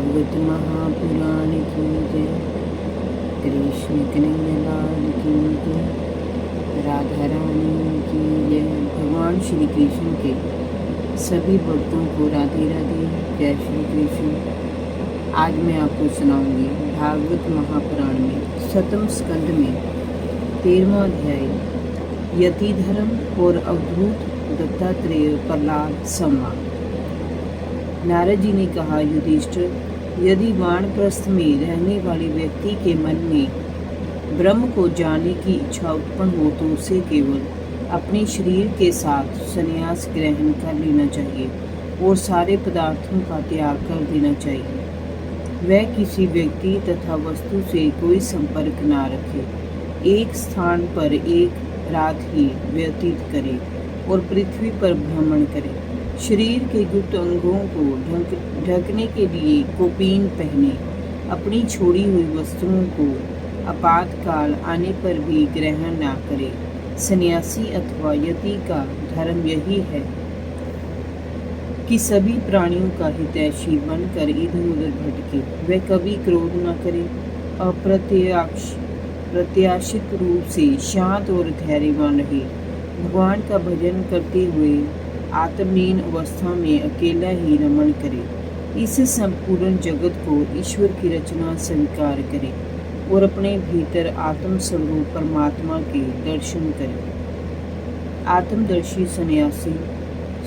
भागवत महापुराण की जय। कृष्ण कन्हैयालाल की जय। राधा रानी की जय। भगवान श्री कृष्ण के सभी भक्तों को राधे राधे, जय श्री कृष्ण। आज मैं आपको सुनाऊंगी भागवत महापुराण में 7वें स्कंद में 13वां अध्याय यति धर्म और अवधूत दत्तात्रेय प्रहलाद संवाद। नारद जी ने कहा, युधिष्ठिर, यदि वानप्रस्थ में रहने वाले व्यक्ति के मन में ब्रह्म को जानने की इच्छा उत्पन्न हो तो उसे केवल अपने शरीर के साथ संन्यास ग्रहण कर लेना चाहिए और सारे पदार्थों का त्याग कर देना चाहिए। वह किसी व्यक्ति तथा वस्तु से कोई संपर्क ना रखे, एक स्थान पर एक रात ही व्यतीत करे और पृथ्वी पर भ्रमण करे। शरीर के गुप्त अंगों को ढकने के लिए कौपीन पहने, अपनी छोड़ी हुई वस्तुओं को आपातकाल आने पर भी ग्रहण न करे। सन्यासी अथवा यति का धर्म यही है कि सभी प्राणियों का हितैषी बनकर इधर उधर भटके। वह कभी क्रोध न करे, अप्रत्याशित रूप से शांत और धैर्यवान रहे। भगवान का भजन करते हुए आत्मलीन अवस्था में अकेला ही रमण करे। इस संपूर्ण जगत को ईश्वर की रचना स्वीकार करे और अपने भीतर आत्म स्वरूप परमात्मा के दर्शन करे। आत्मदर्शी सन्यासी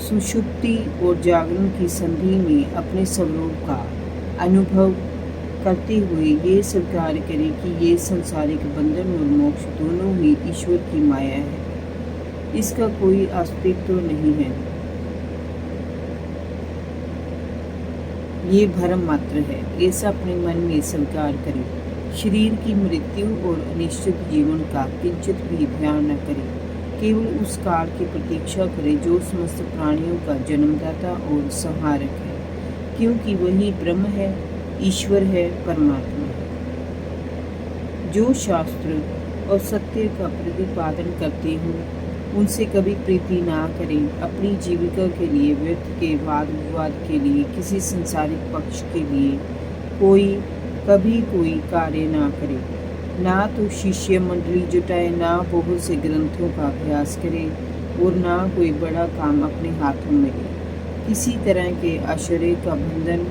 सुषुप्ति और जागरण की संधि में अपने स्वरूप का अनुभव करते हुए ये स्वीकार करे कि ये सांसारिक बंधन और मोक्ष दोनों ही ईश्वर की माया है, इसका कोई अस्तित्व नहीं है, ये भ्रम मात्र है। ऐसा अपने मन में स्वीकार करे। शरीर की मृत्यु और अनिश्चित जीवन का किंचित भी ध्यान न करे, केवल उस काल की प्रतीक्षा करे जो समस्त प्राणियों का जन्मदाता और संहारक है, क्योंकि वही ब्रह्म है, ईश्वर है, परमात्मा है। जो शास्त्र और सत्य का प्रतिपादन करते हों उनसे कभी प्रीति ना करें। अपनी जीविका के लिए, व्यर्थ के वाद विवाद के लिए, किसी संसारिक पक्ष के लिए कभी कोई कार्य ना करे। ना तो शिष्य मंडली जुटाए, ना बहुत से ग्रंथों का अभ्यास करे और ना कोई बड़ा काम अपने हाथों में ले। किसी तरह के आश्चर्य का बंधन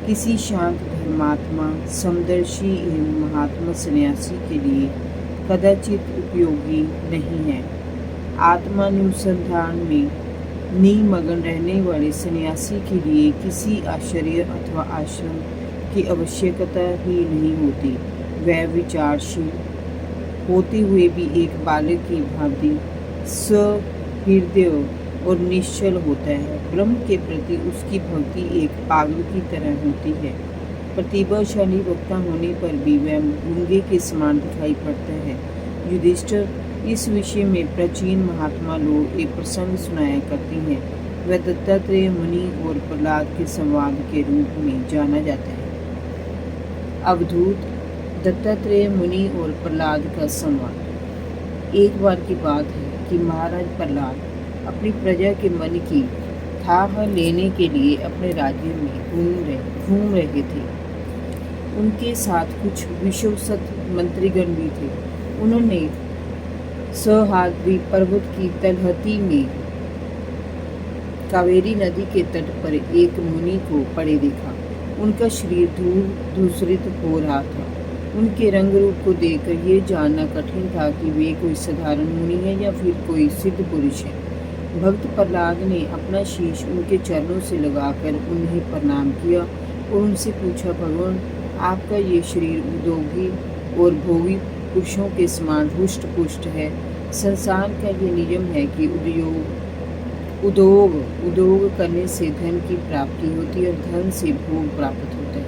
किसी शांत धर्मात्मा, समदर्शी एवं महात्मा सन्यासी के लिए कदाचित उपयोगी नहीं है। आत्मानुसंधान में निमग्न रहने वाले सन्यासी के लिए किसी आश्चर्य अथवा आश्रम की आवश्यकता ही नहीं होती। वह विचारशील होते हुए भी एक बालक की भांति सहृदय और निश्चल होता है। ब्रह्म के प्रति उसकी भक्ति एक पागल की तरह होती है। प्रतिभाशाली वक्ता होने पर भी वह गूंगे के समान दिखाई पड़ता है। युधिष्ठिर, इस विषय में प्राचीन महात्मा लोग एक प्रसंग सुनाया करते हैं। वह दत्तात्रेय मुनि और प्रहलाद के संवाद के रूप में जाना जाता है। अवधूत दत्तात्रेय मुनि और प्रहलाद का संवाद। एक बार की बात है कि महाराज प्रहलाद अपनी प्रजा के मन की थाह लेने के लिए अपने राज्य में घूम रहे थे। उनके साथ कुछ विश्वसत मंत्रीगण भी थे। उन्होंने सह्याद्री पर्वत की तलहटी में कावेरी नदी के तट पर एक मुनि को पड़े देखा। उनका शरीर धूसरित हो रहा था। उनके रंग रूप को देखकर यह जानना कठिन था कि वे कोई साधारण मुनि है या फिर कोई सिद्ध पुरुष है। भक्त प्रहलाद ने अपना शीश उनके चरणों से लगाकर उन्हें प्रणाम किया और उनसे पूछा, भगवान, आपका ये शरीर उद्योगी और भोगी पुरुषों के समान हुष्ट पुष्ट है। संसार का ये नियम है कि उद्योग करने से धन की प्राप्ति होती है और धन से भोग प्राप्त होता है।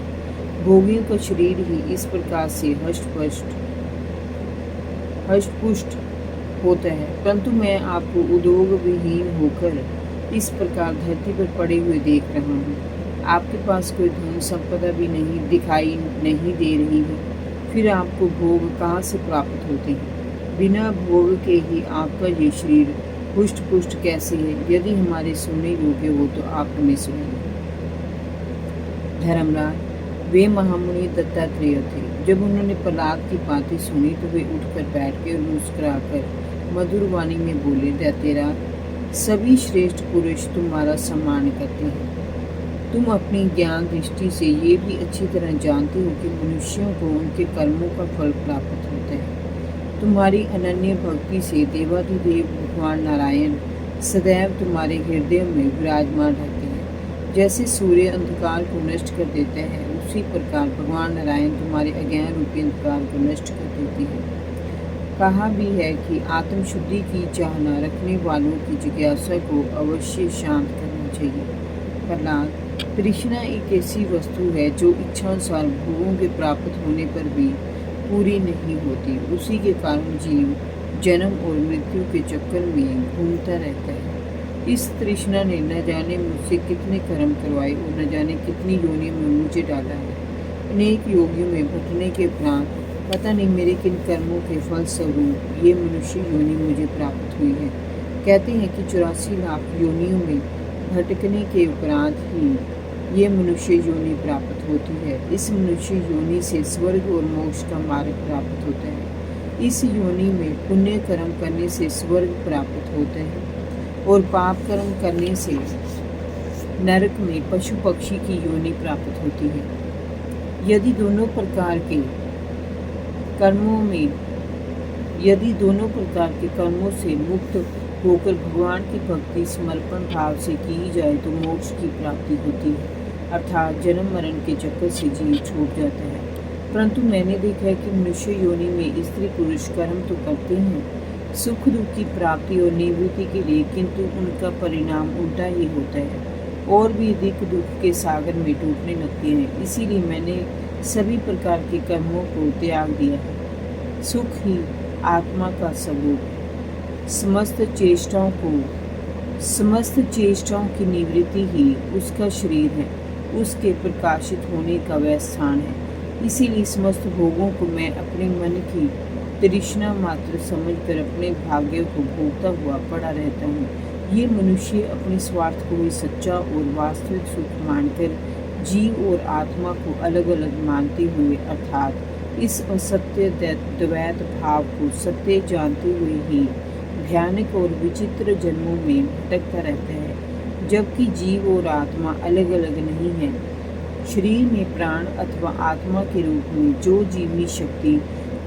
भोगियों का शरीर ही इस प्रकार से हष्टपुष्ट होता है, परंतु मैं आपको उद्योग विहीन होकर इस प्रकार धरती पर पड़े हुए देख रहा हूँ। आपके पास कोई धन संपदा भी दिखाई नहीं दे रही है, फिर आपको भोग कहाँ से प्राप्त होते हैं? बिना भोग के ही आपका ये शरीर हुष्ट पुष्ट कैसे है? यदि हमारे सुनने योग्य हो तो आप हमें सुनिए। धर्मराज, वे महामुनि दत्तात्रेय थे। जब उन्होंने प्रहलाद की बातें सुनी तो वे उठकर बैठ गए और मुस्कुराकर मधुर वाणी में बोले, दैत्यराज, सभी श्रेष्ठ पुरुष तुम्हारा सम्मान करते हैं। तुम अपनी ज्ञान दृष्टि से ये भी अच्छी तरह जानते हो कि मनुष्यों को उनके कर्मों का फल प्राप्त होता है। तुम्हारी अनन्य भक्ति से देवाधिदेव भगवान नारायण सदैव तुम्हारे हृदय में विराजमान रहते हैं। जैसे सूर्य अंधकार को नष्ट कर देता है, उसी प्रकार भगवान नारायण तुम्हारे अज्ञान रूपी अंधकार को नष्ट कर देती है। कहा भी है कि आत्मशुद्धि की चाहना रखने वालों की जिज्ञासा को अवश्य शांत करना चाहिए। प्रहलाद, तृष्णा एक ऐसी वस्तु है जो इच्छानुसार भोगों के प्राप्त होने पर भी पूरी नहीं होती। उसी के कारण जीव जन्म और मृत्यु के चक्कर में घूमता रहता है। इस तृष्णा ने न जाने मुझसे कितने कर्म करवाए और न जाने कितनी योनियों में मुझे डाला है। अनेक योगियों में भटकने के उपरांत पता नहीं मेरे किन कर्मों के फल स्वरूप ये मनुष्य योनि मुझे प्राप्त हुई है। कहते हैं कि 84 लाख योनियों में भटकने के उपरांत ही ये मनुष्य योनि प्राप्त होती है। इस मनुष्य योनि से स्वर्ग और मोक्ष का मार्ग प्राप्त होता है। इस योनि में पुण्य कर्म करने से स्वर्ग प्राप्त होता है और पाप कर्म करने से नरक में पशु पक्षी की योनि प्राप्त होती है। यदि दोनों प्रकार के कर्मों से मुक्त होकर भगवान की भक्ति समर्पण भाव से की जाए तो मोक्ष की प्राप्ति होती है, अर्थात जन्म मरण के चक्कर से जीव छूट जाता है। परंतु मैंने देखा है कि मनुष्य योनि में स्त्री पुरुष कर्म तो करते हैं सुख दुख की प्राप्ति और निवृत्ति के लिए, किंतु उनका परिणाम उल्टा ही होता है और भी अधिक दुख के सागर में डूबने लगते हैं। इसीलिए मैंने सभी प्रकार के कर्मों को त्याग दिया है। सुख ही आत्मा का स्वरूप है। समस्त चेष्टाओं की निवृत्ति ही उसका शरीर है, उसके प्रकाशित होने का वह स्थान है। इसीलिए समस्त भोगों को मैं अपने मन की तृष्णा मात्र समझकर अपने भाग्य को भोगता हुआ पड़ा रहता हूँ। ये मनुष्य अपने स्वार्थ को ही सच्चा और वास्तविक सुख मानकर जीव और आत्मा को अलग अलग मानते हुए, अर्थात इस असत्य द्वैत भाव को सत्य जानते हुए ही भयानक और विचित्र जन्मों में भटकता रहता है। जबकि जीव और आत्मा अलग अलग नहीं है। शरीर में प्राण अथवा आत्मा के रूप में जो जीवनी शक्ति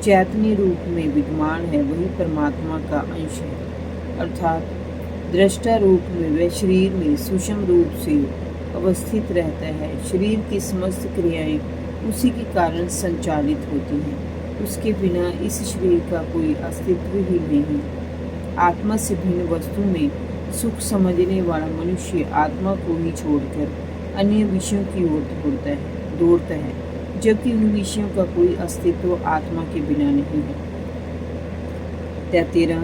चैतन्य रूप में विद्यमान है वही परमात्मा का अंश है, अर्थात दृष्टा रूप में वह शरीर में सूक्ष्म रूप से अवस्थित रहता है। शरीर की समस्त क्रियाएं उसी के कारण संचालित होती हैं। उसके बिना इस शरीर का कोई अस्तित्व ही नहीं। आत्मा से भिन्न वस्तु में सुख समझने वाला मनुष्य आत्मा को ही छोड़कर अन्य विषयों की ओर दौड़ता है, जबकि उन विषयों का कोई अस्तित्व आत्मा के बिना नहीं है। 13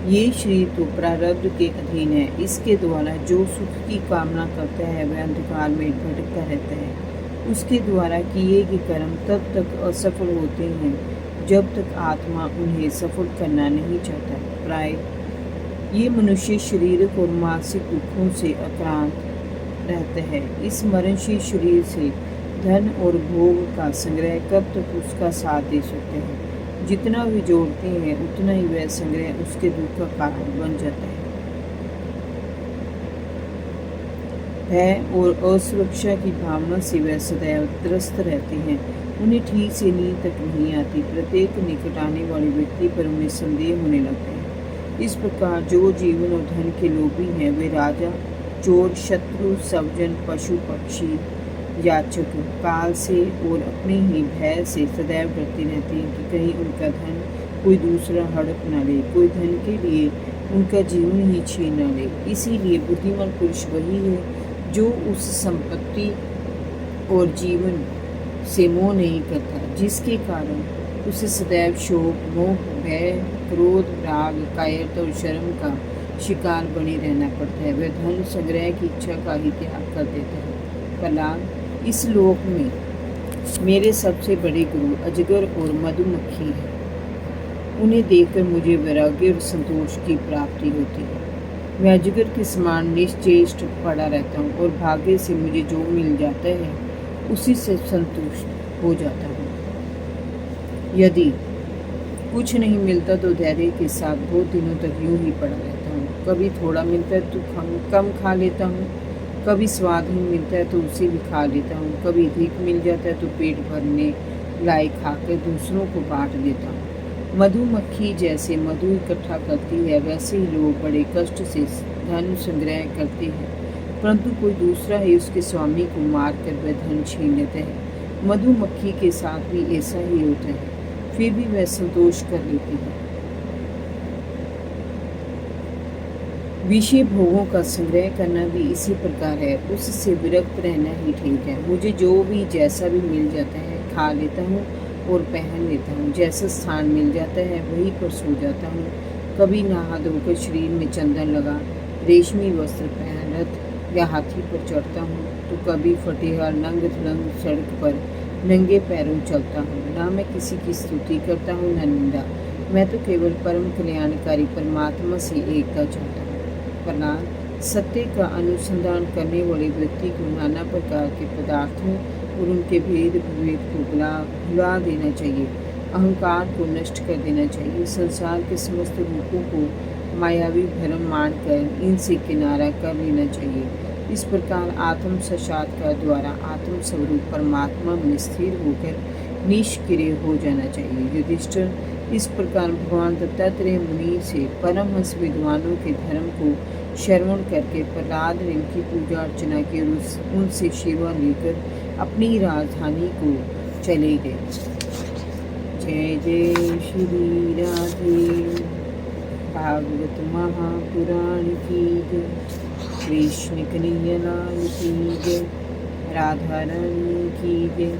ये शरीर तो प्रारब्ध के अधीन है। इसके द्वारा जो सुख की कामना करता है वह अंधकार में भटकता रहता है। उसके द्वारा किए गए कर्म तब तक असफल होते हैं जब तक आत्मा उन्हें सफल करना नहीं चाहता। प्राय ये मनुष्य शारीरिक और मानसिक दुखों से आक्रांत रहता है। इस मरणशील शरीर से धन और भोग का संग्रह कब तक उसका साथ दे सकते हैं। जितना वे जोड़ते हैं उतना ही वह संग्रह उसके दुख का कारण बन जाता है। भय और असुरक्षा की भावना से वह सदैव त्रस्त रहते हैं। उन्हें ठीक से नींद तक नहीं आती। प्रत्येक निकट आने वाले व्यक्ति पर उन्हें संदेह होने लगता है। इस प्रकार जो जीवन और धन के लोभी हैं वे राजा, चोर, शत्रु, सज्जन, पशु पक्षी, याचक, काल से और अपने ही भय से सदैव डरते रहते हैं कि कहीं उनका धन कोई दूसरा हड़प न ले, कोई धन के लिए उनका जीवन ही छीन न ले। इसीलिए बुद्धिमान पुरुष वही है जो उस संपत्ति और जीवन से मोह नहीं करता, जिसके कारण उसे सदैव शोक, मोह, भय, क्रोध, राग, कायरता और शर्म का शिकार बने रहना पड़ता है। वह धन संग्रह की इच्छा का ही त्याग कर देता है। प्रहलाद, इस लोक में मेरे सबसे बड़े गुरु अजगर और मधुमक्खी हैं। उन्हें देखकर मुझे वैराग्य और संतोष की प्राप्ति होती है। मैं अजगर के समान निश्चेष्ट पड़ा रहता हूँ और भाग्य से मुझे जो मिल जाता है उसी से संतुष्ट हो जाता हूँ। यदि कुछ नहीं मिलता तो धैर्य के साथ बहुत दिनों तक यूं ही पड़ा रहता हूँ। कभी थोड़ा मिलता है तो कम खा लेता हूँ, कभी स्वादहीन मिलता है तो उसे भी खा लेता हूँ, कभी अधिक मिल जाता है तो पेट भरने लायक खाकर दूसरों को बांट देता हूँ। मधुमक्खी जैसे मधु इकट्ठा करती है, वैसे ही लोग बड़े कष्ट से धन संग्रह करते हैं, परंतु कोई दूसरा ही उसके स्वामी को मार कर वह धन छीन लेता है। मधुमक्खी के साथ भी ऐसा ही होता है, फिर भी वह संतोष कर लेती है। विषय भोगों का संग्रह करना भी इसी प्रकार है, उससे विरक्त रहना ही ठीक है। मुझे जो भी जैसा भी मिल जाता है खा लेता हूँ और पहन लेता हूँ। जैसा स्थान मिल जाता है वहीं पर सो जाता हूँ। कभी नहा धोकर शरीर में चंदन लगा रेशमी वस्त्र पहन रथ या हाथी पर चढ़ता हूँ, तो कभी फटेहाल नंग धुलंग सड़क पर नंगे पैरों चलता हूँ। ना मैं किसी की स्तुति करता हूँ न निंदा, मैं तो केवल परम कल्याणकारी परमात्मा से एकता चाहता हूँ। प्रहलाद सत्य का अनुसंधान करने वाले व्यक्ति को नाना प्रकार के पदार्थों और उनके भेद विभेद को भुला देना चाहिए, अहंकार को नष्ट कर देना चाहिए, संसार के समस्त रूपों को मायावी भ्रम मानकर इनसे किनारा कर लेना चाहिए। इस प्रकार आत्म साक्षात्कार द्वारा आत्म स्वरूप परमात्मा में स्थिर होकर निष्क्रिय हो जाना चाहिए। युधिष्ठिर इस प्रकार भगवान दत्तात्रेय मुनि से परमहंस विद्वानों के धर्म को श्रवण करके प्रहलाद ने उनकी पूजा अर्चना की और उनसे सेवा लेकर अपनी राजधानी को चले गए। जय जय श्री राधे। भागवत महापुराण की जय। कृष्ण कन्हैया लाल की जय। राधा रानी की जय।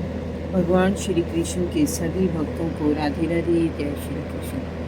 भगवान श्री कृष्ण के सभी भक्तों को राधे राधे। जय श्री कृष्ण।